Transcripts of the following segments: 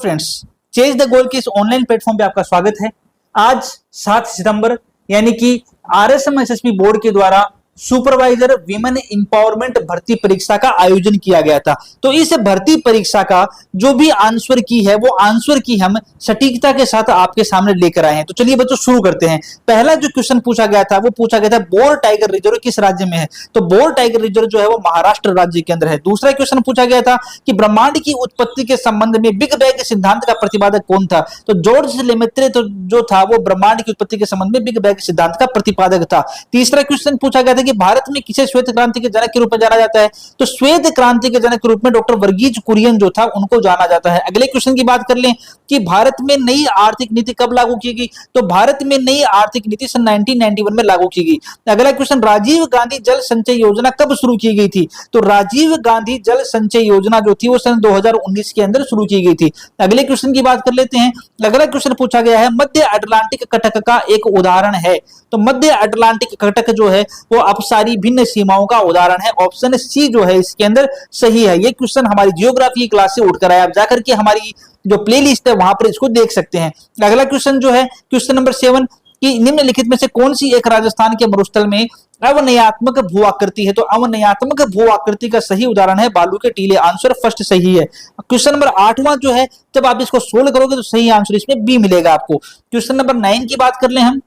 Friends, chase the goal के इस online platform पे आपका स्वागत है। आज 7 सितंबर यानी कि आरएसएम एसएसबी बोर्ड के द्वारा सुपरवाइजर विमेन एम्पावरमेंट भर्ती परीक्षा का आयोजन किया गया था। तो इस भर्ती परीक्षा का जो भी आंसर की है वो आंसर की हम सटीकता के साथ आपके सामने लेकर आए हैं। तो चलिए बच्चों शुरू करते हैं। पहला जो क्वेश्चन पूछा गया था वो पूछा गया था बोर टाइगर रिजर्व किस राज्य में है। तो बोर टाइगर रिजर्व जो है वो महाराष्ट्र राज्य के अंदर है। दूसरा क्वेश्चन पूछा गया था कि ब्रह्मांड की उत्पत्ति के संबंध में बिग बैंग सिद्धांत का प्रतिपादक कौन था। तो जॉर्ज लेमेत्रे तो जो था वो ब्रह्मांड की उत्पत्ति के संबंध में बिग बैंग सिद्धांत का प्रतिपादक था। तीसरा क्वेश्चन पूछा गया था कि भारत में किसे श्वेत क्रांति के जनक के रूप में जाना जाता है। तो श्वेत क्रांति के जनक के रूप में डॉक्टर वर्गीज कुरियन जो था उनको जाना जाता है। अगले क्वेश्चन की बात कर लें कि भारत में नई आर्थिक नीति कब लागू की गई। तो भारत में नई आर्थिक नीति सन 1991 में लागू की गई। अगला क्वेश्चन राजीव गांधी जल संचय योजना कब शुरू की गई थी। तो राजीव गांधी जल संचय योजना जो थी वो सन 2019 के अंदर शुरू की गई थी। अगले क्वेश्चन की बात कर लेते हैं। अगला क्वेश्चन पूछा गया है मध्य अटलांटिक कटक का एक उदाहरण है। तो मध्य अटलांटिक कटक जो है वो अपसारी भिन्न सीमाओं का उदाहरण है। ऑप्शन सी जो है इसके अंदर सही है। ये क्वेश्चन हमारी जियोग्राफी की क्लास से उठकर आया। आप जाकर के हमारी जो प्लेलिस्ट है वहां पर इसको देख सकते हैं। अगला क्वेश्चन जो है क्वेश्चन नंबर 7 कि निम्नलिखित में से कौन सी एक राजस्थान के मरुस्थल में अवनयात्मक भू आकृति है। तो अवनयात्मक भू आकृति का सही उदाहरण है बालू के टीले। आंसर फर्स्ट सही है। क्वेश्चन नंबर 8वां जो है जब आप इसको सोल्व करोगे तो सही आंसर इसमें बी मिलेगा आपको। क्वेश्चन नंबर 9 की बात कर ले हम।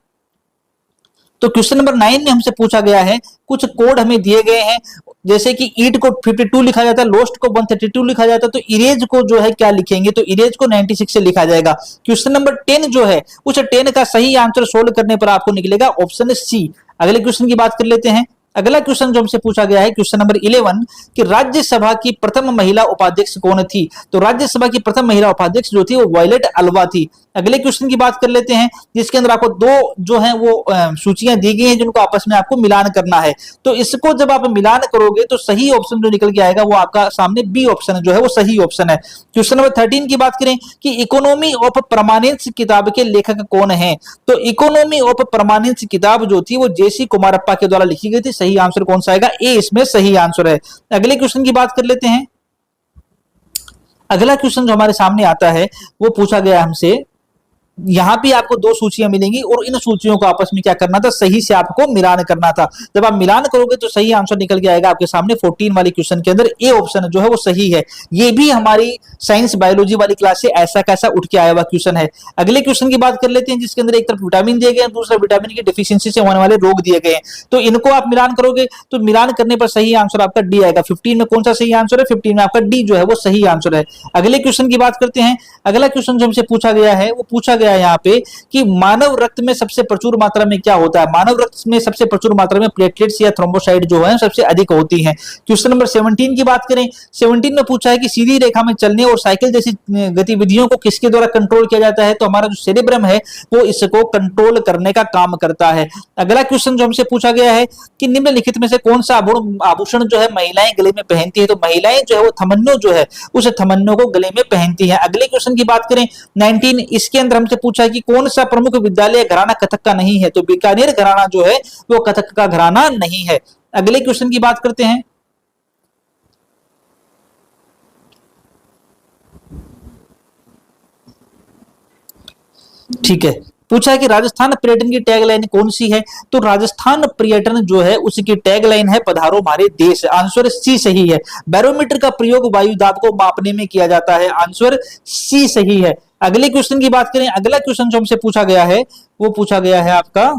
तो क्वेश्चन नंबर 9 में हमसे पूछा गया है कुछ कोड हमें दिए गए हैं जैसे कि ईट को 52 लिखा जाता है, लोस्ट को 132 लिखा जाता है। तो इरेज को जो है क्या लिखेंगे। तो इरेज को 96 से लिखा जाएगा। क्वेश्चन नंबर 10 जो है उस 10 का सही आंसर सोल्व करने पर आपको निकलेगा ऑप्शन सी। अगले क्वेश्चन की बात कर लेते हैं। अगला क्वेश्चन जो हमसे पूछा गया है क्वेश्चन नंबर 11 कि राज्यसभा की प्रथम महिला उपाध्यक्ष कौन थी। तो राज्यसभा की प्रथम महिला उपाध्यक्ष जो थी वो वायलेट अल्वा थी। अगले क्वेश्चन की बात कर लेते हैं जिसके अंदर आपको दो जो है वो सूचियां दी गई हैं जिनको आपस में आपको मिलान करना है। तो इसको जब आप मिलान करोगे तो सही ऑप्शन जो निकल के आएगा वो आपका सामने बी ऑप्शन जो है वो सही ऑप्शन है। क्वेश्चन नंबर 13 की बात करें कि इकोनॉमी ऑफ परमानेंस किताब के लेखक कौन है। तो इकोनॉमी ऑफ परमानेंस किताब जो थी वो जेसी कुमारप्पा के द्वारा लिखी गई थी। सही आंसर कौन सा आएगा। ए इसमें सही आंसर है। अगले क्वेश्चन की बात कर लेते हैं। अगला क्वेश्चन जो हमारे सामने आता है वो पूछा गया हमसे, यहां पे आपको दो सूचियां मिलेंगी और इन सूचियों को आपस में क्या करना था, सही से आपको मिलान करना था। जब आप मिलान करोगे तो सही आंसर निकल के आएगा आपके सामने। 14 वाली क्वेश्चन के अंदर ए ऑप्शन जो है वो सही है। ये भी हमारी साइंस बायोलॉजी वाली क्लास से ऐसा कैसा उठ के आया हुआ क्वेश्चन है। अगले क्वेश्चन की बात कर लेते हैं जिसके अंदर एक तरफ विटामिन दिए गए हैं, दूसरा विटामिन की डिफिशियंसी से होने वाले रोग दिए गए हैं। तो इनको आप मिलान करोगे तो मिलान करने पर सही आंसर आपका डी आएगा। 15 में कौन सा सही आंसर है। 15 में आपका डी जो है वो सही आंसर है। अगले क्वेश्चन की बात करते हैं। अगला क्वेश्चन जो हमसे पूछा गया है वो पूछा गया है यहाँ पे कि मानव रक्त में सबसे प्रचुर मात्रा में क्या होता है। मानव रक्त में सबसे प्रचुर मात्रा में प्लेटलेट्स या थ्रोम्बोसाइट जो है सबसे अधिक होती हैं। क्वेश्चन नंबर 17 की बात करें। 17 में पूछा है कि सीधी रेखा में चलने और साइकिल जैसी गतिविधियों को किसके द्वारा कंट्रोल किया जाता है। तो हमारा जो सेरेब्रम है वो इसको कंट्रोल करने का काम करता है। अगला क्वेश्चन जो हमसे पूछा गया है कि निम्नलिखित में से कौन सा आभूषण जो है महिलाएं गले में पहनती है। तो महिलाएं जो है वो थमन्नो जो है उस थमन्नो को गले में पहनती है। अगले क्वेश्चन की बात करें 19, इसके अंदर हमसे पूछा है कि कौन सा प्रमुख विद्यालय घराना कथक का नहीं है। तो बीकानेर घराना जो है वो कथक का घराना नहीं है। अगले क्वेश्चन की बात करते हैं। ठीक है, पूछा है कि राजस्थान पर्यटन की टैगलाइन कौन सी है। तो राजस्थान पर्यटन जो है उसकी टैगलाइन है पधारो हमारे देश। आंसर सी सही है। बैरोमीटर का प्रयोग वायु दाब को मापने में किया जाता है। आंसर सी सही है। अगले क्वेश्चन की बात करें। अगला क्वेश्चन जो हमसे पूछा गया है वो पूछा गया है आपका,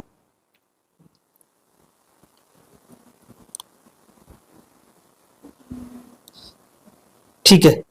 ठीक है,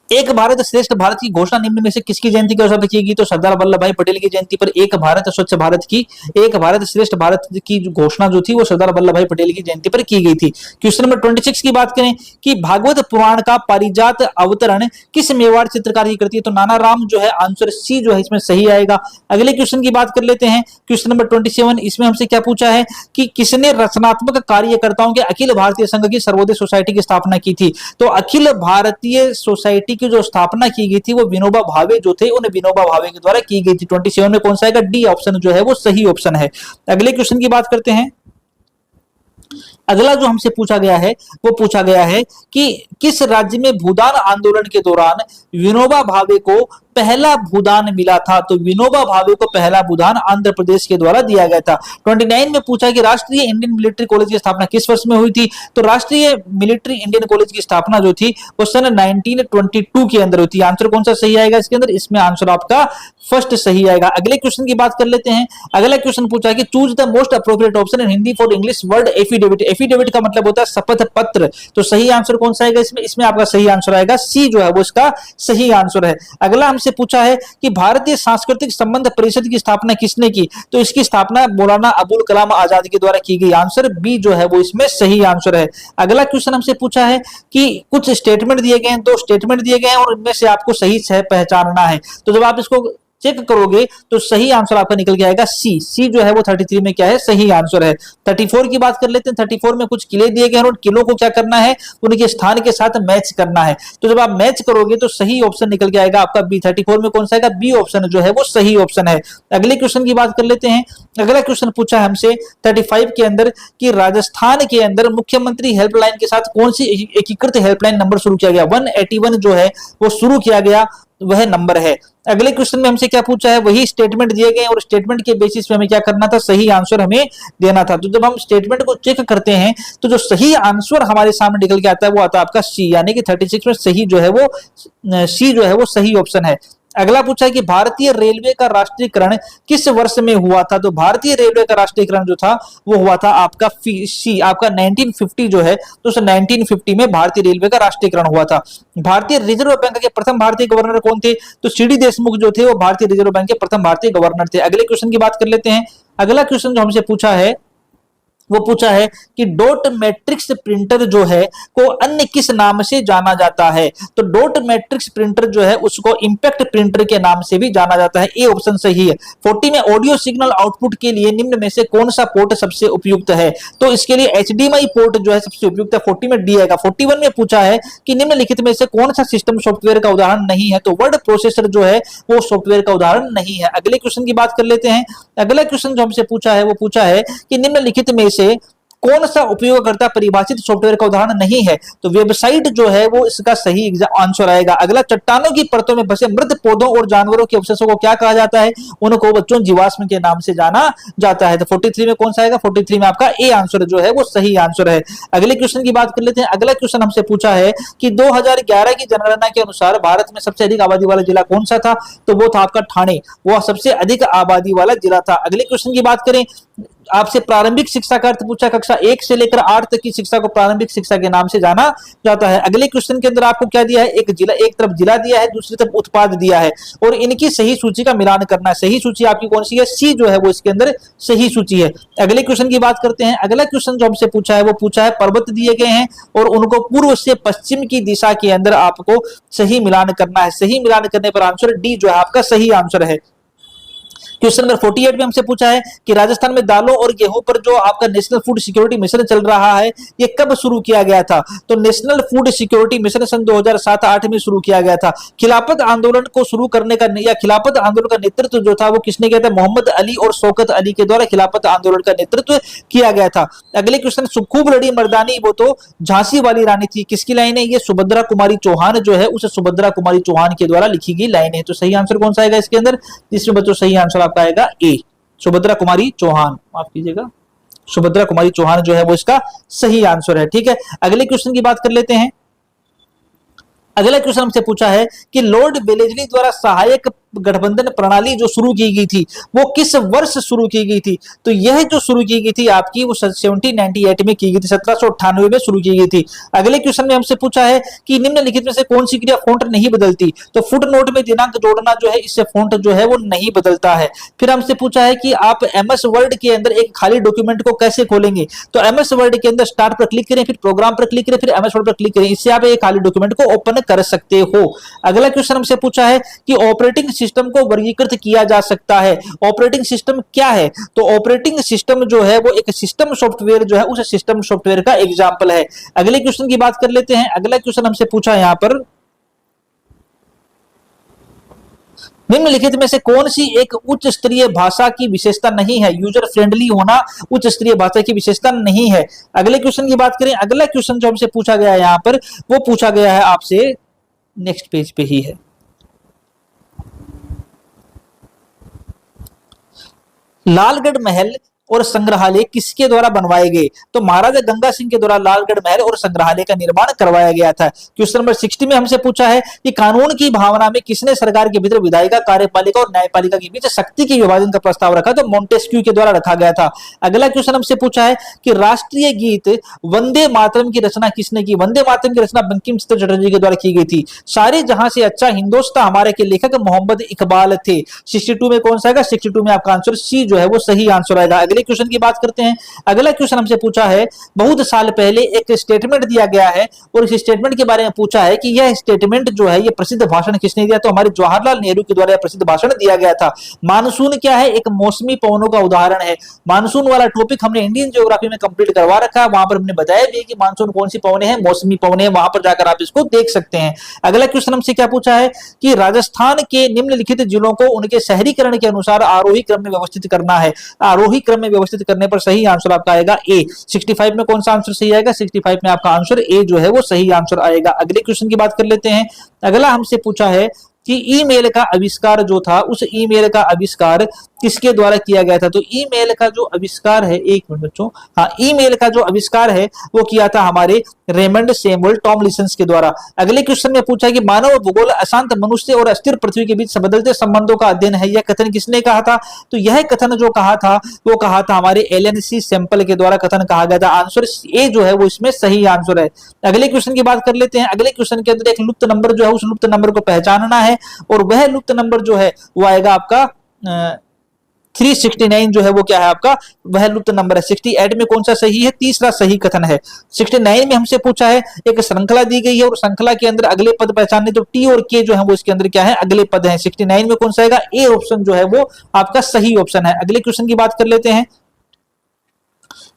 एक भारत श्रेष्ठ भारत की घोषणा निम्न में से किसकी जयंती के अवसर पर की गई। तो सरदार वल्लभ भाई पटेल की जयंती पर एक भारत स्वच्छ भारत की, एक भारत श्रेष्ठ भारत की घोषणा जो थी वो सरदार वल्लभ भाई पटेल की जयंती पर की गई थी। क्वेश्चन नंबर 26 की बात करें कि भागवत पुराण का पारिजात अवतरण किस मेवाड़ चित्रकार की कृति है। तो नाना राम जो है आंसर सी जो है इसमें सही आएगा। अगले क्वेश्चन की बात कर लेते हैं। क्वेश्चन नंबर 27, इसमें हमसे क्या पूछा है कि किसने रचनात्मक कार्यकर्ताओं के अखिल भारतीय संघ की सर्वोदय सोसाइटी की स्थापना की थी। तो अखिल भारतीय सोसाइटी की जो स्थापना की गई थी वो विनोबा भावे जो थे उन विनोबा भावे के द्वारा की गई थी। 27 में कौन सा आएगा। डी ऑप्शन जो है वो सही ऑप्शन है। अगले क्वेश्चन की बात करते हैं। अगला जो हमसे पूछा गया है वो पूछा गया है कि किस राज्य में भूदान आंदोलन के दौरान विनोबा भावे को पहला भूदान मिला था। तो विनोबा भावे को पहला भूदान आंध्र प्रदेश के द्वारा दिया गया था। 29 में पूछा कि राष्ट्रीय इंडियन मिलिट्री कॉलेज की स्थापना किस वर्ष में हुई थी। तो राष्ट्रीय मिलिट्री इंडियन कॉलेज की स्थापना जो थी वो सन 1922 के अंदर हुई थी। आंसर कौन सा सही आएगा इसके अंदर, इसमें आंसर आपका फर्स्ट सही आएगा। अगले क्वेश्चन की बात कर लेते हैं। अगला क्वेश्चन पूछा कि choose the most appropriate option in Hindi for English word affidavit. Affidavit का मतलब होता है शपथ पत्र। तो सही आंसर कौन सा आएगा इसमें आपका सही आंसर आएगा सी जो है वो इसका सही आंसर है। अगला हमसे पूछा है कि भारतीय सांस्कृतिक संबंध परिषद की स्थापना किसने की। तो इसकी स्थापना मौलाना अबुल कलाम आजाद के द्वारा की गई। आंसर बी जो है वो इसमें सही आंसर है। अगला क्वेश्चन हमसे पूछा है कि कुछ स्टेटमेंट दिए गए हैं, दो स्टेटमेंट दिए गए हैं और इनमें से आपको सही से पहचानना है। तो जब आप इसको चेक करोगे तो सही आंसर आपका निकल के आएगा सी। सी जो है वो 33 में क्या है, सही आंसर है। 34 की बात कर लेते हैं। 34 में कुछ किले दिए गए हैं और किलों को क्या करना है, उनके स्थान के साथ मैच करना है। तो जब आप मैच करोगे तो सही ऑप्शन निकल के आएगा आपका बी। 34 में कौन सा आएगा, बी ऑप्शन जो है वो सही ऑप्शन है। अगले क्वेश्चन की बात कर लेते हैं। अगला क्वेश्चन पूछा है हमसे 35 के अंदर कि राजस्थान के अंदर मुख्यमंत्री हेल्पलाइन के साथ कौन सी एकीकृत हेल्पलाइन नंबर शुरू किया गया। 181 जो है वो शुरू किया गया वह नंबर है। अगले क्वेश्चन में हमसे क्या पूछा है, वही स्टेटमेंट दिए गए और स्टेटमेंट के बेसिस पे हमें क्या करना था, सही आंसर हमें देना था। तो जब हम स्टेटमेंट को चेक करते हैं तो जो सही आंसर हमारे सामने निकल के आता है वो आता है आपका सी, यानी कि 36 में सही जो है वो सी जो है वो सही ऑप्शन है। अगला पूछा है कि भारतीय रेलवे का राष्ट्रीयकरण किस वर्ष में हुआ था। तो भारतीय रेलवे का राष्ट्रीयकरण जो था वो हुआ था आपका सी, आपका 1950 जो है तो 1950 में भारतीय रेलवे का राष्ट्रीयकरण हुआ था। भारतीय रिजर्व बैंक के प्रथम भारतीय गवर्नर कौन थे। तो सीडी देशमुख जो थे वो भारतीय रिजर्व बैंक के प्रथम भारतीय गवर्नर थे। अगले क्वेश्चन की बात कर लेते हैं। अगला क्वेश्चन जो हमसे पूछा है वो पूछा है कि डॉट मैट्रिक्स प्रिंटर जो है को अन्य किस नाम से जाना जाता है। तो डॉट मैट्रिक्स प्रिंटर जो है उसको इंपैक्ट प्रिंटर के नाम से भी जाना जाता है। ए ऑप्शन सही है। 40 में ऑडियो सिग्नल आउटपुट के लिए निम्न में से कौन सा पोर्ट सबसे उपयुक्त है। तो इसके लिए HDMI पोर्ट जो है सबसे उपयुक्त है। 40 में डी आएगा। 41 में पूछा है कि निम्नलिखित में से कौन सा सिस्टम सॉफ्टवेयर का उदाहरण नहीं है। तो वर्ड प्रोसेसर जो है वो सॉफ्टवेयर का उदाहरण नहीं है। अगले क्वेश्चन की बात कर लेते हैं। अगला क्वेश्चन जो हमसे पूछा है वो पूछा है कि निम्नलिखित में से कौन सा उपयोगकर्ता परिभाषित सॉफ्टवेयर का उदाहरण नहीं है। तो वेबसाइट जो है वो इसका सही आंसर आएगा। अगला चट्टानों की परतों में बसे मृत पौधों और जानवरों के अवशेषों को क्या कहा जाता है। उनको बच्चों जीवाश्म के नाम से जाना जाता है। तो 43 में कौन सा आएगा, 43 में आपका ए आंसर जो है वो सही आंसर है। अगले क्वेश्चन की बात कर लेते हैं। अगला क्वेश्चन हमसे पूछा है कि 2011 की जनगणना के अनुसार भारत में सबसे अधिक आबादी वाला जिला कौन सा था। तो वो था आपका ठाणे, वो सबसे अधिक आबादी वाला जिला था। अगले क्वेश्चन की बात करें, आपसे प्रारंभिक शिक्षा का अर्थ पूछा, कक्षा 1 से लेकर 8 तक की शिक्षा को प्रारंभिक शिक्षा के नाम से जाना जाता है। अगले क्वेश्चन के अंदर आपको क्या दिया है, एक जिला, एक तरफ जिला दिया है, दूसरी तरफ उत्पाद दिया है और इनकी सही सूची का मिलान करना है। सही सूची आपकी कौन सी है, सी जो है वो इसके अंदर सही सूची है। अगले क्वेश्चन की बात करते हैं। अगला क्वेश्चन जो हमसे पूछा है वो पूछा है पर्वत दिए गए हैं और उनको पूर्व से पश्चिम की दिशा के अंदर आपको सही मिलान करना है। सही मिलान करने पर आंसर डी जो है आपका सही आंसर है। क्वेश्चन नंबर 48 में हमसे पूछा है कि राजस्थान में दालों और गेहूं पर जो आपका नेशनल फूड सिक्योरिटी मिशन चल रहा है ये कब शुरू किया गया था। तो नेशनल फूड सिक्योरिटी मिशन सन 2007-8 में शुरू किया गया था। खिलाफत आंदोलन को शुरू करने का या खिलाफत आंदोलन का नेतृत्व जो था वो किसने किया था, मोहम्मद अली और शौकत अली के द्वारा खिलाफत आंदोलन का नेतृत्व किया गया था। अगले क्वेश्चन, खूब लड़ी मर्दानी वो तो झांसी वाली रानी थी, किसकी लाइन है, ये सुभद्रा कुमारी चौहान जो है उसे सुभद्रा कुमारी चौहान के द्वारा लिखी गई लाइन है। तो सही आंसर कौन सा आएगा इसके अंदर, जिसमें बच्चों सही आंसर आपका आएगा ए, सुभद्रा कुमारी चौहान, माफ कीजिएगा, सुभद्रा कुमारी चौहान जो है वो इसका सही आंसर है। ठीक है, अगले क्वेश्चन की बात कर लेते हैं। अगला क्वेश्चन हमसे पूछा है कि लॉर्ड वेलेस्ली द्वारा सहायक गठबंधन प्रणाली जो शुरू की गई थी वो किस वर्ष शुरू की गई थी। तो यह जो शुरू की गई थी आपकी वो 1798 में की गई थी, 1798 में शुरू की गई थी। अगले क्वेश्चन में हमसे पूछा है कि निम्नलिखित में से कौन सी क्रिया फॉन्ट नहीं बदलती। तो फुटनोट में दिनांक जोड़ना जो है इससे फॉन्ट जो है वो नहीं बदलता है। फिर हमसे पूछा है कि आप MS वर्ड के अंदर एक खाली डॉक्यूमेंट को कैसे खोलेंगे। तो MS वर्ड के अंदर स्टार्ट पर क्लिक करें, फिर प्रोग्राम पर क्लिक करें, फिर MS वर्ड पर क्लिक करें, इससे आप एक खाली डॉक्यूमेंट को ओपन कर सकते हो। अगला क्वेश्चन हमसे पूछा है कि ऑपरेटिंग सिस्टम को वर्गीकृत किया जा सकता है। ऑपरेटिंग सिस्टम क्या है। तो ऑपरेटिंग सिस्टम जो है वो एक सिस्टम सॉफ्टवेयर जो है उस सिस्टम सॉफ्टवेयर का एग्जांपल है। अगले क्वेश्चन की बात कर लेते हैं। अगला क्वेश्चन हमसे पूछा है यहां पर निम्नलिखित में से कौन सी एक उच्च स्तरीय भाषा की विशेषता नहीं है? यूजर फ्रेंडली होना उच्च स्तरीय भाषा की विशेषता नहीं है। अगले क्वेश्चन की बात करें, अगला क्वेश्चन जो हमसे पूछा गया है यहां पर, वो पूछा गया है आपसे नेक्स्ट पेज पे ही है। लालगढ़ महल और संग्रहालय किसके द्वारा बनवाए गए? तो महाराजा गंगा सिंह के द्वारा लालगढ़ महल और संग्रहालय का निर्माण करवाया गया था। क्वेश्चन नंबर 60 में हमसे पूछा है कि कानून की भावना में किसने सरकार के भीतर विधायिका, कार्यपालिका और न्यायपालिका के बीच शक्ति के विभाजन का प्रस्ताव रखा? तो मोंटेस्क्यू के द्वारा रखा गया था। अगला क्वेश्चन हमसे पूछा है कि राष्ट्रीय गीत वंदे मातरम की रचना किसने की? वंदे मातरम की रचना बंकिम चंद्र चटर्जी के द्वारा की गई थी। सारे जहां से अच्छा हिंदुस्तान हमारे के लेखक मोहम्मद इकबाल थे। 62 में कौन सा आएगा? 62 में आपका आंसर सी जो है वो सही आंसर आएगा। अगले क्वेश्चन की बात करते हैं। अगला क्वेश्चन हमसे पूछा है, बहुत साल पहले एक स्टेटमेंट दिया गया है और इस स्टेटमेंट के बारे में पूछा है कि यह स्टेटमेंट जो है ये प्रसिद्ध भाषण किसने दिया? तो हमारे जवाहरलाल नेहरू के द्वारा यह प्रसिद्ध भाषण दिया गया था। मानसून क्या है? एक मौसमी पवनों का उदाहरण है। मानसून वाला टॉपिक हमने इंडियन ज्योग्राफी में कंप्लीट करवा रखा है, वहां पर हमने बताया भी कि मानसून कौन सी पवने हैं, मौसमी पवने, वहां पर जाकर आप इसको देख सकते हैं। अगला क्वेश्चन हमसे क्या पूछा है कि राजस्थान के निम्नलिखित जिलों को उनके शहरीकरण के अनुसार आरोही क्रम में व्यवस्थित करना है। आरोही क्रम में व्यवस्थित करने पर सही आंसर आपका आएगा ए। 65 में कौन सा आंसर सही आएगा? 65 में आपका आंसर ए जो है वो सही आंसर आएगा। अगले क्वेश्चन की बात कर लेते हैं। अगला हमसे पूछा है कि ईमेल का आविष्कार जो था, उस ईमेल का आविष्कार किसके द्वारा किया गया था? तो ईमेल का जो आविष्कार है, एक मिनट बच्चों, हाँ, ईमेल का जो आविष्कार है वो किया था हमारे रेमंड सैमुअल टॉमलिंसन के द्वारा। अगले क्वेश्चन में पूछा कि मानव भूगोल अशांत मनुष्य और अस्थिर पृथ्वी के बीच बदलते संबंधों का अध्ययन है, यह कथन किसने कहा था? तो यह कथन जो कहा था वो कहा था हमारे एलन सी सैंपल के द्वारा कथन कहा गया था। आंसर ए जो है वो इसमें सही आंसर है। अगले क्वेश्चन की बात कर लेते हैं। अगले क्वेश्चन के अंदर एक लुप्त नंबर जो है, उस लुप्त नंबर को पहचानना है और वह लुप्त नंबर जो है वो आएगा आपका 369 जो है वो क्या है आपका? वह लुप्त नंबर है। 68 में कौन सा सही है? तीसरा सही कथन है। 69 में हमसे पूछा है, एक श्रृंखला दी गई है और श्रृंखला के अंदर अगले पद पहचानने, तो टी और के जो है वो इसके अंदर क्या है? अगले पद है। 69 में कौन सा आएगा? ए ऑप्शन जो है वो आपका सही ऑप्शन है। अगले क्वेश्चन की बात कर लेते हैं।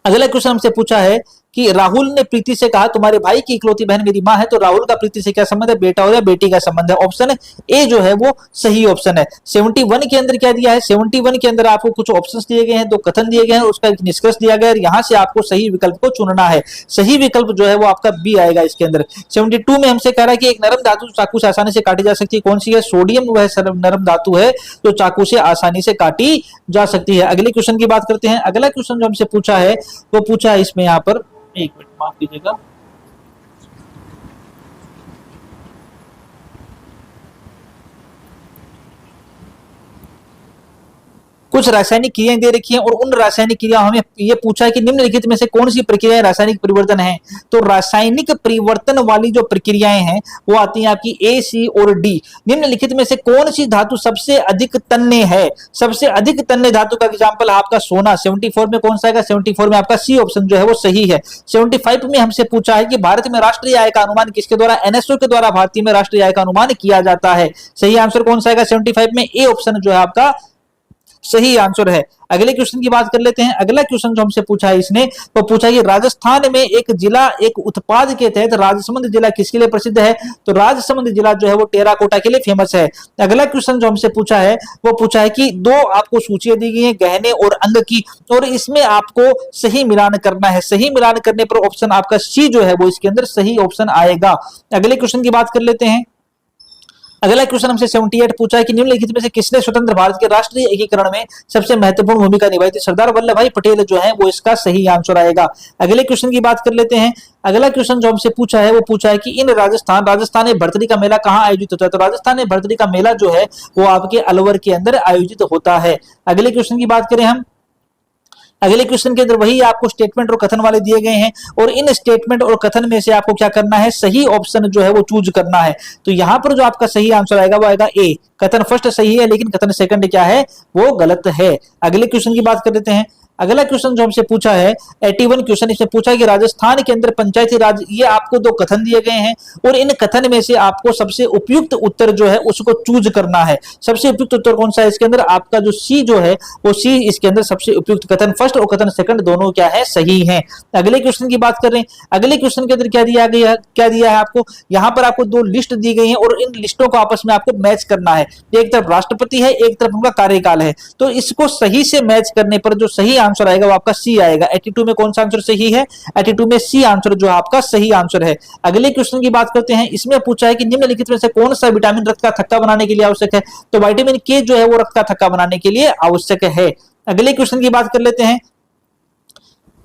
अगला क्वेश्चन हमसे पूछा है कि राहुल ने प्रीति से कहा तुम्हारे भाई की इकलौती बहन मेरी मां है, तो राहुल का प्रीति से क्या संबंध है? बेटा हो या बेटी का संबंध है। ऑप्शन ए जो है वो सही ऑप्शन है। 71 के अंदर क्या दिया है? 71 के अंदर आपको कुछ ऑप्शंस दिए गए हैं, दो कथन दिए गए हैं, उसका एक निष्कर्ष दिया गया है, यहां से आपको सही विकल्प को चुनना है। सही विकल्प जो है वो आपका बी आएगा इसके अंदर। 72 में हमसे कह रहा है कि एक नरम धातु चाकू से आसानी से काटी जा सकती है, कौन सी है? सोडियम वह नरम धातु है जो चाकू से आसानी से काटी जा सकती है। अगले क्वेश्चन की बात करते हैं। अगला क्वेश्चन जो हमसे पूछा है वो पूछा है इसमें, यहाँ पर एक मिनट माफ कीजिएगा, कुछ रासायनिक क्रियाएं दे रखी हैं और उन रासायनिक क्रियाओं हमें ये पूछा है कि निम्नलिखित में से कौन सी प्रक्रियाएं रासायनिक परिवर्तन है। तो रासायनिक परिवर्तन वाली जो प्रक्रियाएं हैं वो आती हैं आपकी ए, सी और डी। निम्नलिखित में से कौन सी धातु सबसे अधिक तन्य है? सबसे अधिक तन्य धातु का एग्जांपल आपका सोना। 74 में कौन सा आएगा? 74 में आपका सी ऑप्शन जो है वो सही है। 75 में हमसे पूछा है कि भारत में राष्ट्रीय आय का अनुमान किसके द्वारा? एनएसओ के द्वारा भारतीय में राष्ट्रीय आय का अनुमान किया जाता है। सही आंसर कौन सा आएगा? 75 में ए ऑप्शन जो है आपका सही आंसर है। अगले क्वेश्चन की बात कर लेते हैं। अगला क्वेश्चन जो हमसे पूछा है इसने वो पूछा है राजस्थान में एक जिला एक उत्पाद के तहत राजसमंद जिला किसके लिए प्रसिद्ध है? तो राजसमंद जिला जो है वो टेराकोटा के लिए फेमस है। अगला क्वेश्चन जो हमसे पूछा है वो पूछा है कि दो आपको सूचियां दी गई है गहने और अंग की, और इसमें आपको सही मिलान करना है। सही मिलान करने पर ऑप्शन आपका सी जो है वो इसके अंदर सही ऑप्शन आएगा। अगले क्वेश्चन की बात कर लेते हैं। अगला क्वेश्चन हमसे 78 पूछा है कि निम्नलिखित में से किसने स्वतंत्र भारत के राष्ट्रीय एकीकरण में सबसे महत्वपूर्ण भूमिका निभाई थी? सरदार वल्लभ भाई पटेल जो है वो इसका सही आंसर आएगा। अगले क्वेश्चन की बात कर लेते हैं। अगला क्वेश्चन जो हमसे पूछा है वो पूछा है कि इन राजस्थान में भरतरी का मेला कहाँ आयोजित होता है? तो राजस्थान में भरतरी का मेला जो है वो आपके अलवर के अंदर आयोजित होता है। अगले क्वेश्चन की बात करें हम। अगले क्वेश्चन के अंदर वही आपको स्टेटमेंट और कथन वाले दिए गए हैं और इन स्टेटमेंट और कथन में से आपको क्या करना है? सही ऑप्शन जो है वो चूज करना है। तो यहां पर जो आपका सही आंसर आएगा वो आएगा ए। कथन फर्स्ट सही है लेकिन कथन सेकंड क्या है? वो गलत है। अगले क्वेश्चन की बात कर लेते हैं। अगला क्वेश्चन जो हमसे पूछा है 81 क्वेश्चन, इसमें पूछा है कि राजस्थान के अंदर पंचायती राज, ये आपको दो कथन दिए गए हैं और इन कथन में से आपको सबसे उपयुक्त उत्तर जो है उसको चूज करना है। सबसे उपयुक्त उत्तर कौन सा है इसके अंदर? आपका जो सी जो है वो सी इसके अंदर सबसे उपयुक्त कथन फर्स्ट और कथन सेकंड दोनों क्या है? सही है। अगले क्वेश्चन की बात कर रहे हैं। अगले क्वेश्चन के अंदर क्या दिया गया, क्या दिया है आपको? यहां पर आपको दो लिस्ट दी गई है और इन लिस्टों को आपस में आपको मैच करना है। एक तरफ राष्ट्रपति है, एक तरफ उनका कार्यकाल है, तो इसको सही से मैच करने पर जो सही आंसर आएगा वो आपका सी आएगा। 82 में कौन सा आंसर सही है? 82 में सी आंसर जो आपका सही आंसर है। अगले क्वेश्चन की बात करते हैं। इसमें पूछा है कि निम्नलिखित में से कौन सा विटामिन रक्त का थक्का बनाने के लिए आवश्यक है? तो विटामिन के जो है वो रक्त का थक्का बनाने के लिए आवश्यक है। अगले क्वेश्चन की बात कर लेते हैं।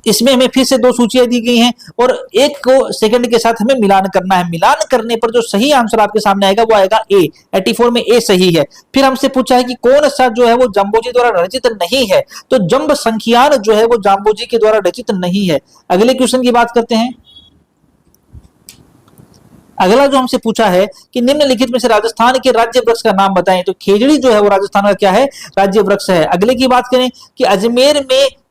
इसमें हमें फिर से दो सूचियां दी गई हैं और एक को सेकंड के साथ हमें मिलान करना है। मिलान करने पर जो सही आंसर आपके सामने आएगा वो आएगा ए। 84 में ए सही है। फिर हमसे पूछा है कि कौन सा जो है वो जाम्बोजी द्वारा रचित नहीं है? तो जंब संख्यान जो है वो जाम्बोजी के द्वारा रचित नहीं है। अगले क्वेश्चन की बात करते हैं। अगला जो हमसे पूछा है कि निम्नलिखित में से राजस्थान के राज्य वृक्ष का नाम बताएं, तो खेजड़ी जो है वो राजस्थान का क्या है? राज्य वृक्ष है। अगले की बात करें कि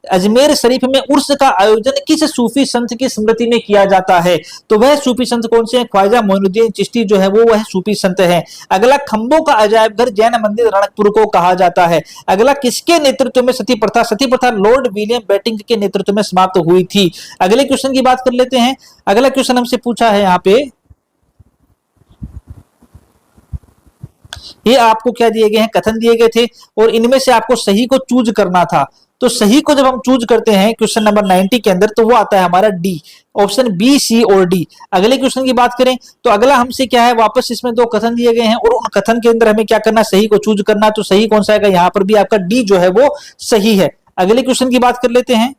अजमेर शरीफ में उर्स का आयोजन किस सूफी संत की स्मृति में किया जाता है? तो वह सूफी संत कौन से हैं? ख्वाजा मोइनुद्दीन चिश्ती जो है वो वह सूफी संत है। अगला खंबों का अजायब घर जैन मंदिर रणकपुर को कहा जाता है। अगला किसके नेतृत्व में सती प्रथा लॉर्ड विलियम बेटिंग के नेतृत्व में समाप्त हुई थी। अगले क्वेश्चन की बात कर लेते हैं। अगला क्वेश्चन हमसे पूछा है यहाँ पे, ये आपको क्या दिए गए हैं? कथन दिए गए थे और इनमें से आपको सही को चूज करना था। तो सही को जब हम चूज करते हैं क्वेश्चन नंबर 90 के अंदर, तो वो आता है हमारा डी, ऑप्शन बी, सी और डी। अगले क्वेश्चन की बात करें तो अगला हमसे क्या है, वापस इसमें दो कथन दिए गए हैं और उन कथन के अंदर हमें क्या करना? सही को चूज करना। तो सही कौन सा आएगा? यहां पर भी आपका डी जो है वो सही है। अगले क्वेश्चन की बात कर लेते हैं।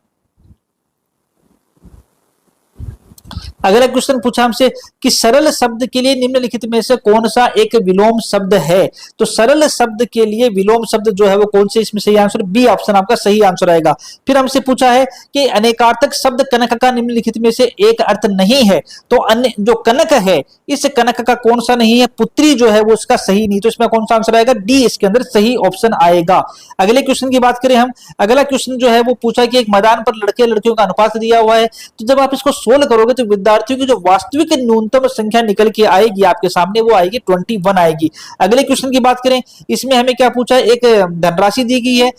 अगला क्वेश्चन पूछा हमसे कि सरल शब्द के लिए निम्नलिखित में से कौन सा एक विलोम शब्द है? तो सरल शब्द के लिए विलोम शब्द जो है वो कौन से? इसमें सही आंसर बी ऑप्शन आपका सही आंसर आएगा। फिर हमसे पूछा है कि अनेकार्थक शब्द कनक का निम्नलिखित में से एक अर्थ नहीं है। तो अन्य जो कनक है, इस कनक का कौन सा नहीं है? पुत्री जो है वो उसका सही नहीं। तो इसमें कौन सा आंसर आएगा? डी इसके अंदर सही ऑप्शन आएगा। अगले क्वेश्चन की बात करें हम। अगला क्वेश्चन जो है वो पूछा कि एक मैदान पर लड़के लड़कियों का अनुपात दिया हुआ है, तो जब आप इसको सोल्व करोगे तो विद्यार्थियों की जो वास्तविक न्यूनतम संख्या निकल के आएगी आपके सामने वो आएगी 21 आएगी। अगले क्वेश्चन की बात करें, इसमें हमें क्या पूछा है? एक धनराशि दी गई है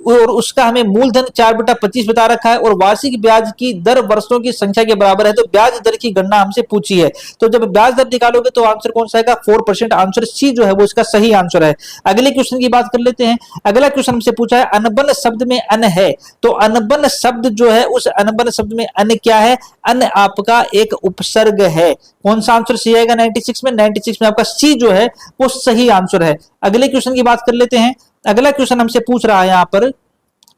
और उसका हमें मूलधन 4/25 बता रखा है और वार्षिक ब्याज की दर वर्षों की संख्या के बराबर है। तो ब्याज दर की गणना हमसे पूछी है, तो जब ब्याज दर निकालोगे तो आंसर कौन सा आएगा? 4%। आंसर सी जो है वो इसका सही आंसर है। अगले क्वेश्चन की बात कर लेते हैं। अगला क्वेश्चन हमसे पूछा है अनबन शब्द में अन है, तो अनबन शब्द जो है उस अनबन शब्द में अन क्या है? अन आपका एक उपसर्ग है। कौन सा आंसर सही आएगा 96 में? 96 में आपका सी जो है वो सही आंसर है। अगले क्वेश्चन की बात कर लेते हैं। अगला क्वेश्चन हमसे पूछ रहा है यहां पर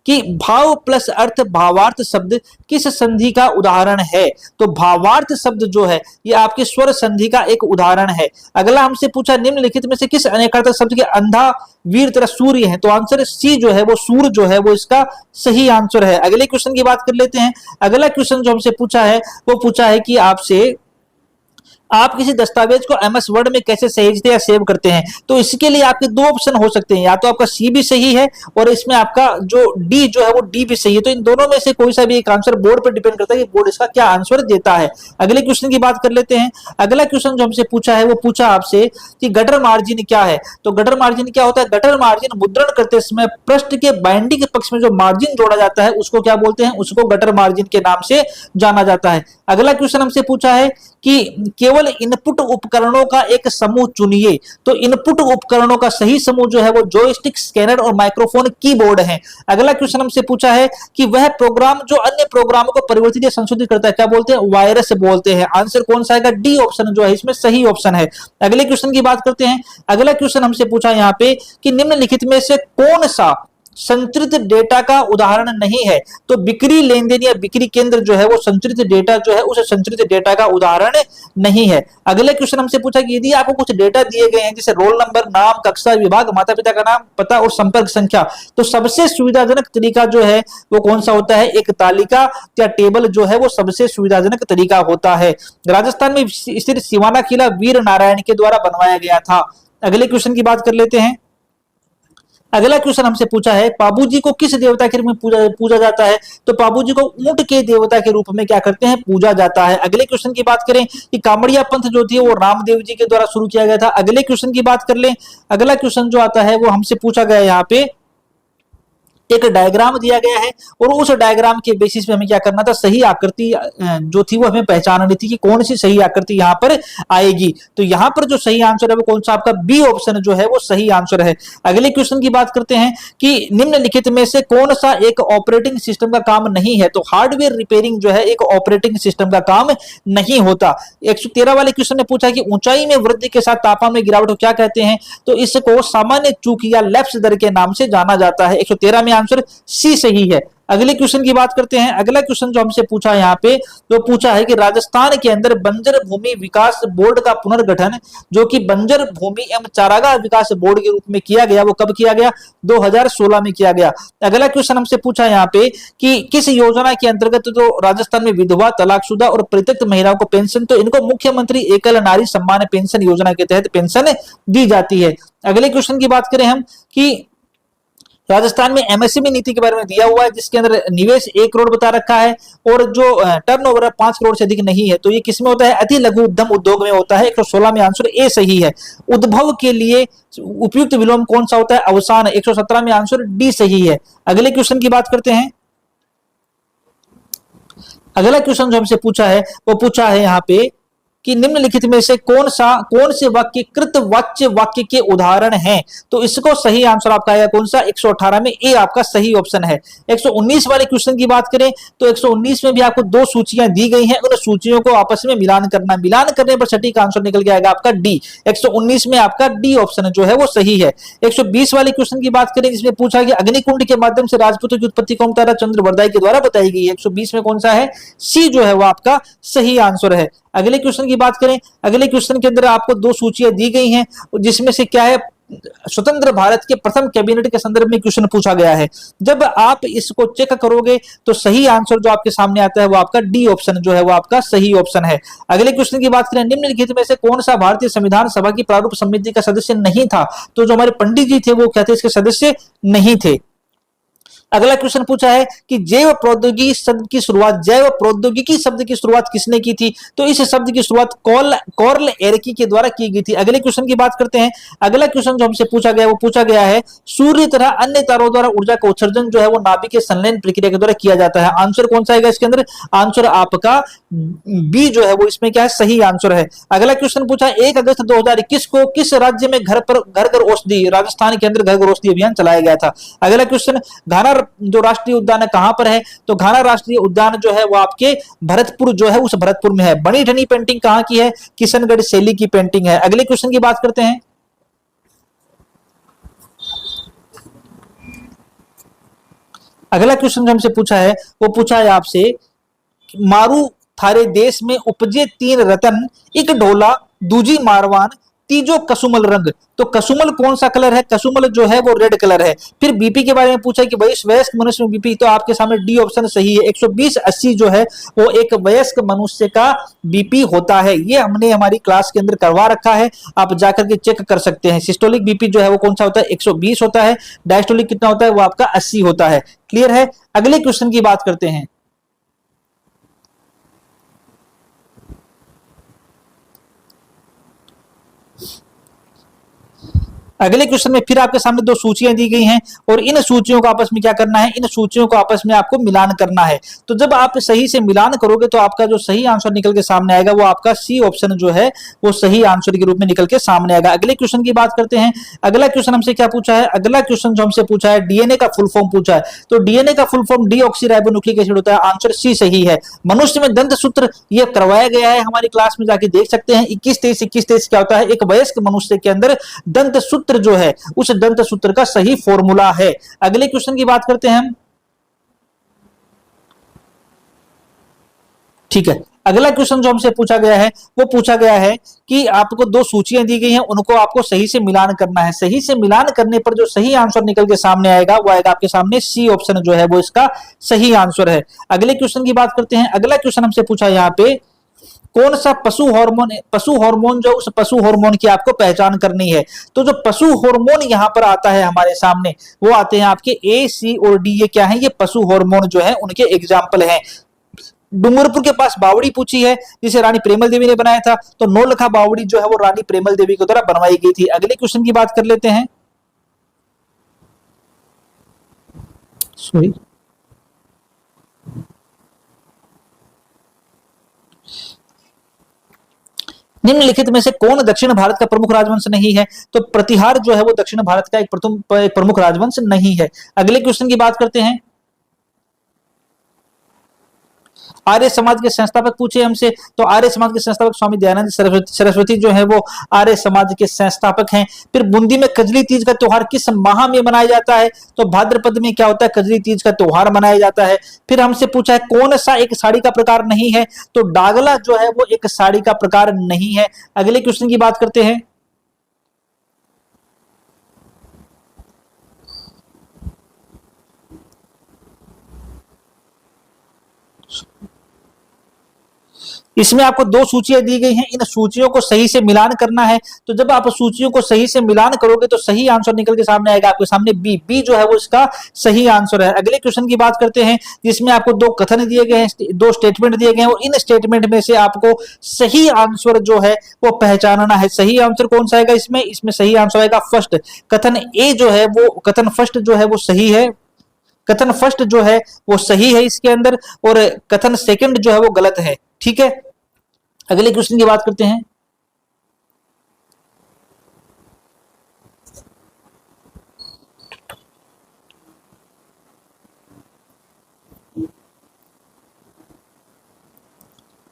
कि भाव प्लस अर्थ भावार्थ शब्द किस संधि का उदाहरण है? तो भावार्थ शब्द जो है ये आपके स्वर संधि का एक उदाहरण है। अगला हमसे पूछा निम्नलिखित में से किस अनेकार्थक शब्द के अंधा वीर तरह सूर्य है? तो आंसर सी जो है वो सूर्य जो है वो इसका सही आंसर है। अगले क्वेश्चन की बात कर लेते हैं। अगला क्वेश्चन जो हमसे पूछा है वो पूछा है कि आपसे आप किसी दस्तावेज को एमएस वर्ड में कैसे सहेजते या सेव करते हैं? तो इसके लिए आपके दो ऑप्शन हो सकते हैं, या तो आपका सी भी सही है और इसमें आपका जो डी जो है वो डी भी सही है। तो इन दोनों में से कोई सा भी एक आंसर बोर्ड पर डिपेंड करता है कि बोर्ड इसका क्या आंसर देता है। अगले क्वेश्चन की बात कर लेते हैं। अगला क्वेश्चन जो हमसे पूछा है वो पूछा आपसे कि गटर मार्जिन क्या है? तो गटर मार्जिन क्या होता है? गटर मार्जिन मुद्रण करते समय पृष्ठ के बाइंडिंग के पक्ष में जो मार्जिन जोड़ा जाता है उसको क्या बोलते हैं? उसको गटर मार्जिन के नाम से जाना जाता है। अगला क्वेश्चन हमसे पूछा है कि केवल इनपुट उपकरणों का एक समूह चुनिए। तो इनपुट उपकरणों का सही समूह जो है वो जॉयस्टिक, स्कैनर और माइक्रोफोन, कीबोर्ड है। अगला क्वेश्चन हमसे पूछा है कि वह प्रोग्राम जो अन्य प्रोग्रामों को परिवर्तित या संशोधित करता है क्या बोलते हैं? वायरस बोलते हैं। आंसर कौन सा आएगा? डी ऑप्शन जो है इसमें सही ऑप्शन है। अगले क्वेश्चन की बात करते हैं। अगला क्वेश्चन हमसे पूछा यहाँ पे कि निम्नलिखित में से कौन सा संचित डेटा का उदाहरण नहीं है? तो बिक्री लेन देन या बिक्री केंद्र जो है वो संचित डेटा जो है उस संचित डेटा का उदाहरण नहीं है। अगले क्वेश्चन हमसे पूछा कि यदि आपको कुछ डेटा दिए गए हैं जैसे रोल नंबर, नाम, कक्षा, विभाग, माता पिता का नाम, पता और संपर्क संख्या, तो सबसे सुविधाजनक तरीका जो है वो कौन सा होता है? एक तालिका या टेबल जो है वो सबसे सुविधाजनक तरीका होता है। राजस्थान में स्थित सिवाना किला वीर नारायण के द्वारा बनवाया गया था। अगले क्वेश्चन की बात कर लेते हैं। अगला क्वेश्चन हमसे पूछा है पाबूजी को किस देवता के रूप में पूजा जाता है? तो पाबूजी को ऊंट के देवता के रूप में क्या करते हैं? पूजा जाता है। अगले क्वेश्चन की बात करें कि कामड़िया पंथ जो थी वो रामदेव जी के द्वारा शुरू किया गया था। अगले क्वेश्चन की बात कर लें, अगला क्वेश्चन जो आता है वो हमसे पूछा गया है, यहाँ पे एक डायग्राम दिया गया है और उस डायग्राम के बेसिस पे हमें क्या करना था? सही आकृति जो थी वो हमें पहचाननी थी कि कौन सी सही आकृति यहाँ पर आएगी। तो यहाँ पर जो सही आंसर है वो कौन सा? आपका बी ऑप्शन जो है वो सही आंसर है। अगले क्वेश्चन की बात करते हैं कि निम्नलिखित में से कौन सा एक ऑपरेटिंग सिस्टम का काम नहीं है? तो हार्डवेयर रिपेयरिंग जो है एक ऑपरेटिंग सिस्टम का काम नहीं होता। 113 वाले क्वेश्चन ने पूछा कि ऊंचाई में वृद्धि के साथ तापमान में गिरावट को क्या कहते हैं? तो इसको सामान्य चूक या लैप्स दर के नाम से जाना जाता है। 113 में आंसर सी सही है। अगले क्वेश्चन की बात करते हैं। अगला क्वेश्चन जो हमसे पूछा है यहाँ पे, तो पूछा है कि राजस्थान के अंदर बंजर भूमि विकास बोर्ड का पुनर्गठन जो कि बंजर भूमि एवं चारागाह विकास बोर्ड के रूप में किया गया, वो कब किया गया? 2016 में किया गया। अगला क्वेश्चन हमसे पूछा है यहाँ पे कि किस योजना के अंतर्गत तो राजस्थान में विधवा, तलाकशुदा और परित्यक्त महिलाओं को पेंशन, तो इनको मुख्यमंत्री एकल नारी सम्मान पेंशन योजना के तहत पेंशन दी जाती है। अगले क्वेश्चन की बात करें हम कि राजस्थान में एमएसएमई नीति के बारे में दिया हुआ है जिसके अंदर निवेश 1 करोड़ बता रखा है और जो टर्नओवर है 5 करोड़ से अधिक नहीं है। तो ये किसमें होता है? अति लघु उद्यम उद्योग में होता है। 116 में आंसर ए सही है। उद्भव के लिए उपयुक्त विलोम कौन सा होता है? अवसान। 117 में आंसर डी सही है। अगले क्वेश्चन की बात करते हैं। अगला क्वेश्चन जो हमसे पूछा है वो पूछा है यहाँ पे कि निम्नलिखित में से कौन से वाक्य कृतवाच्य वाक्य के उदाहरण हैं? तो इसको सही आंसर आपका आएगा कौन सा? 118 में ए आपका सही ऑप्शन है। 119 वाले क्वेश्चन की बात करें तो 119 में भी आपको 2 सूचियां दी गई हैं, उन सूचियों को आपस में मिलान करना, मिलान करने पर सटीक आंसर निकल के आएगा आपका डी। 119 में आपका डी ऑप्शन जो है वो सही है। 120 वाले क्वेश्चन की बात करें जिसमें पूछा कि अग्निकुंड के माध्यम से राजपूतों की उत्पत्ति कौन तारा चंद्रवरदाई के द्वारा बताई गई है। 120 में कौन सा है? सी जो है वो आपका सही आंसर है। अगले क्वेश्चन की बात करें, अगले क्वेश्चन के अंदर आपको 2 सूचियां दी गई हैं जिसमें से क्या है? स्वतंत्र भारत के प्रथम कैबिनेट के संदर्भ में क्वेश्चन पूछा गया है। जब आप इसको चेक करोगे तो सही आंसर जो आपके सामने आता है वो आपका डी ऑप्शन जो है वो आपका सही ऑप्शन है। अगले क्वेश्चन की बात करें, निम्नलिखित में से कौन सा भारतीय संविधान सभा की प्रारूप समिति का सदस्य नहीं था? तो जो हमारे पंडित जी थे वो क्या थे? इसके सदस्य नहीं थे। अगला क्वेश्चन पूछा है कि जैव प्रौद्योगिकी शब्द की शुरुआत, जैव प्रौद्योगिकी शब्द की शुरुआत किसने की थी? तो इस शब्द की शुरुआत कॉर्ल एरकी के द्वारा की गई थी। अगले क्वेश्चन की बात करते हैं। अगला क्वेश्चन जो हमसे पूछा गया वो पूछा गया है सूर्य तरह अन्य तारों द्वारा ऊर्जा का उत्सर्जन जो है वो नाभिक के संलयन प्रक्रिया के द्वारा किया जाता है। आंसर कौन सा आएगा इसके अंदर? आंसर आपका बी जो है वो इसमें क्या है? सही आंसर है। अगला क्वेश्चन पूछा 1 अगस्त 2021 को किस राज्य में घर घर औषधि, राजस्थान के अंदर घर घर औषधि अभियान चलाया गया था। अगला क्वेश्चन घाना जो राष्ट्रीय उद्यान है कहां पर है? तो घाना राष्ट्रीय उद्यान जो है वो आपके भरतपुर जो है उस भरतपुर में है। बनी ठनी पेंटिंग कहां की है? किशनगढ़ शैली की पेंटिंग है। अगले क्वेश्चन की बात करते हैं। अगला क्वेश्चन जो हमसे पूछा है वो पूछा है आपसे मारू थारे देश में उपजे 3 रतन, एक ढोला, दूजी मारवान, तीजो कसुमल रंग। तो कसुमल कौन सा कलर है? कसुमल जो है वो रेड कलर है। फिर बीपी के बारे में पूछा कि वयस्क मनुष्य में बीपी, तो आपके सामने डी ऑप्शन सही है। 120/80 जो है वो एक वयस्क मनुष्य का बीपी होता है। ये हमने हमारी क्लास के अंदर करवा रखा है, आप जाकर के चेक कर सकते हैं। सिस्टोलिक बीपी जो है वो कौन सा होता है? 120 होता है। डायस्टोलिक कितना होता है? वो आपका 80 होता है। क्लियर है। अगले क्वेश्चन की बात करते हैं। अगले क्वेश्चन में फिर आपके सामने 2 सूचियां दी गई हैं और इन सूचियों को आपस में क्या करना है? इन सूचियों को आपस में आपको मिलान करना है। तो जब आप सही से मिलान करोगे तो आपका जो सही आंसर निकल के सामने आएगा वो आपका सी ऑप्शन जो है वो सही आंसर के रूप में निकल के सामने आएगा। अगले क्वेश्चन की बात करते हैं। अगला क्वेश्चन हमसे क्या पूछा है? अगला क्वेश्चन जो हमसे पूछा है डीएनए का फुल फॉर्म पूछा है। तो डीएनए का फुल फॉर्म डीऑक्सीराइबोन्यूक्लिक एसिड होता है। आंसर सी सही है। मनुष्य में दंत सूत्र ये करवाया गया है, हमारी क्लास में जाके देख सकते हैं। 21-23 क्या होता है? एक वयस्क मनुष्य के अंदर दंत सूत्र जो है उस दंत सूत्र का सही फॉर्मूला है। अगले क्वेश्चन की बात करते हैं हम। ठीक है। अगला क्वेश्चन जो हमसे पूछा गया है वो पूछा गया है कि आपको 2 सूचियां दी गई हैं, उनको आपको सही से मिलान करना है। सही से मिलान करने पर जो सही आंसर निकल के सामने आएगा वो आएगा आपके सामने सी ऑप्शन जो है वो इसका सही आंसर है। अगले क्वेश्चन की बात करते हैं। अगला क्वेश्चन हमसे पूछा यहाँ पे कौन सा पशु हार्मोन जो उस पशु हार्मोन की आपको पहचान करनी है। तो जो पशु हार्मोन यहाँ पर आता है हमारे सामने, वो आते हैं आपके ए, सी और डी। ये क्या है, ये पशु हार्मोन जो है उनके एग्जाम्पल हैं। डूंगरपुर के पास बावड़ी पूछी है जिसे रानी प्रेमल देवी ने बनाया था, तो नौलखा बावड़ी जो है वो रानी प्रेमल देवी के द्वारा बनवाई गई थी। अगले क्वेश्चन की बात कर लेते हैं। सॉरी, निम्नलिखित में से कौन दक्षिण भारत का प्रमुख राजवंश नहीं है। तो प्रतिहार जो है वो दक्षिण भारत का एक प्रमुख राजवंश नहीं है। अगले क्वेश्चन की बात करते हैं। आर्य समाज के संस्थापक पूछे हमसे, तो आर्य समाज के संस्थापक स्वामी दयानंद सरस्वती जो है वो आर्य समाज के संस्थापक हैं। फिर बूंदी में कजली तीज का त्योहार किस माह में मनाया जाता है। तो भाद्रपद में क्या होता है, कजली तीज का त्योहार मनाया जाता है। फिर हमसे पूछा है कौन सा एक साड़ी का प्रकार नहीं है। तो डागला जो है वो एक साड़ी का प्रकार नहीं है। अगले क्वेश्चन की बात करते हैं। इसमें आपको दो सूचियां दी गई हैं, इन सूचियों को सही से मिलान करना है। तो जब आप सूचियों को सही से मिलान करोगे तो सही आंसर निकल के सामने आएगा आपके सामने बी। बी जो है वो इसका सही आंसर है। अगले क्वेश्चन की बात करते हैं जिसमें आपको दो कथन दिए गए हैं, दो स्टेटमेंट दिए गए हैं और इन स्टेटमेंट में से आपको सही आंसर जो है वो पहचानना है। सही आंसर कौन सा आएगा इसमें, इसमें सही आंसर आएगा फर्स्ट। कथन ए जो है वो, कथन फर्स्ट जो है वो सही है, कथन फर्स्ट जो है वो सही है इसके अंदर, और कथन सेकंड जो है वो गलत है। ठीक है, अगले क्वेश्चन की बात करते हैं।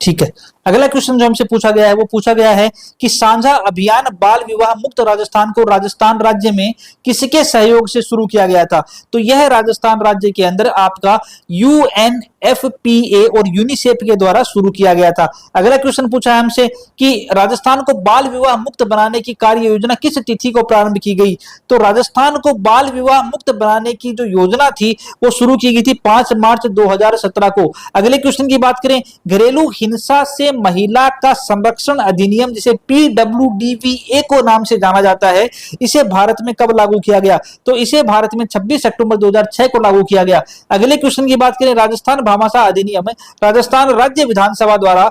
ठीक है, अगला क्वेश्चन जो हमसे पूछा गया है वो पूछा गया है कि साझा अभियान बाल विवाह मुक्त राजस्थान को राजस्थान राज्य में किसके सहयोग से शुरू किया गया था। तो यह राजस्थान राज्य के अंदर आपका UNFPA और यूनिसेफ के द्वारा शुरू किया गया था। अगला क्वेश्चन पूछा है हमसे कि राजस्थान को बाल विवाह मुक्त बनाने की कार्य योजना किस तिथि को प्रारंभ की गई। तो राजस्थान को बाल विवाह मुक्त बनाने की जो योजना थी वो शुरू की गई थी 5 मार्च 2017 को। अगले क्वेश्चन की बात करें, घरेलू हिंसा से महिला का संरक्षण अधिनियम जिसे PWDVA को नाम से जाना जाता है, इसे भारत में कब लागू किया गया। तो इसे भारत में 26 अक्टूबर 2006 को लागू किया गया। अगले क्वेश्चन की बात करें, राजस्थान भामाशाह अधिनियम राजस्थान राज्य विधानसभा द्वारा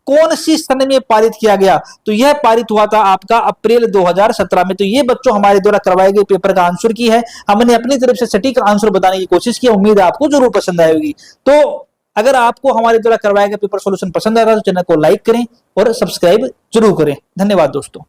कौन सी सन में पारित किया गया। तो यह पारित हुआ था आपका अप्रैल 2017 में। तो ये बच्चों हमारे द्वारा करवाए गए पेपर का आंसर की है, हमने अपनी तरफ से सटीक आंसर बताने की कोशिश की। उम्मीद है आपको जरूर पसंद आएगी। तो अगर आपको हमारे द्वारा करवाया गया पेपर सॉल्यूशन पसंद आया तो चैनल को लाइक करें और सब्सक्राइब जरूर करें। धन्यवाद दोस्तों।